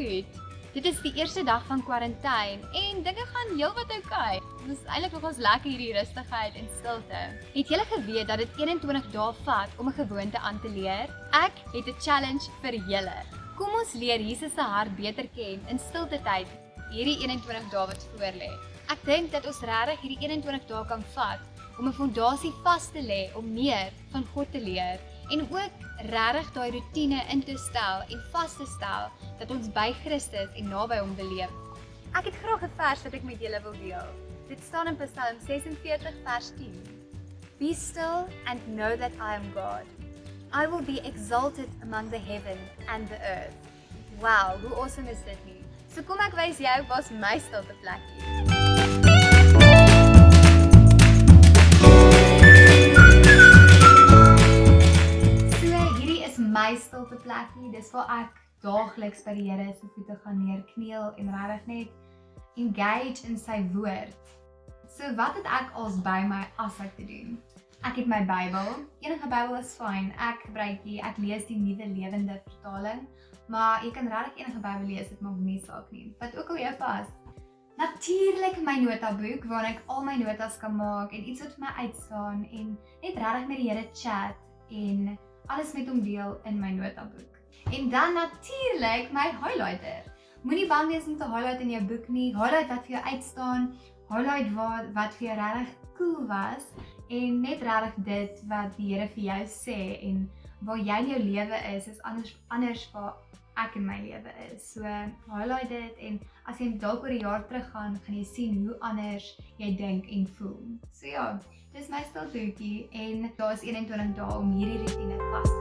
goed. Dit is die eerste dag van kwarantyne en dinge gaan heelwat oukei. Dit is eintlik nogals lekker hierdie rustigheid en stilte. Het julle geweet dat dit 21 dae vat om 'n gewoonte aan te leer? Ek het 'n challenge vir julle. Kom ons leer Jesus se hart beter ken in stilte tyd hierdie 21 dae wat voorlê. Ek dink dat ons regtig hierdie 21 dae kan vat om 'n fondasie vas te lê om meer van God te leer en ook regtig daai rotine in te stel en vas te stel dat ons by Christus en naby hom beleef. Ek het graag 'n vers wat ek met julle wil deel. Dit staan in Psalm 46 vers 10. Be still and know that I am God. I will be exalted among the heaven and the earth. Wow, hoe awesome is dit nie? So kom ek wys jou waar's my stilte plekkie. My stilte plekkie, dis waar ek daagliks by die Here se voete gaan neerkniel en regtig net engage in sy woord. So wat het ek als by my as ek te doen? Ek het my Bybel. Enige Bybel is fyn. Ek gebruik ek lees die Nuwe Lewende Vertaling, maar jy kan regtig enige Bybel lees, dit maak nie saak nie. Wat ook al jou pas. Natuurlik my notaboek waarin ek al my notas kan maak en iets wat vir my uitstaan en net regtig met die Here chat en alles met hom deel in my notaboek. En dan natuurlik my highlighter. Moenie bang wees om te highlight in jou boek nie. Highlight wat vir jou uitstaan, highlight wat vir jou regtig cool was en net regtig dit wat die Here vir jou sê en waar jy in jou lewe is anders waar ek in my lewe is. So highlight dit en as jy dalk oor 'n jaar teruggaan, gaan jy sien hoe anders jy dink en voel. So ja, dis my stiltoetjie en daar is 21 dae om hierdie rutine vas te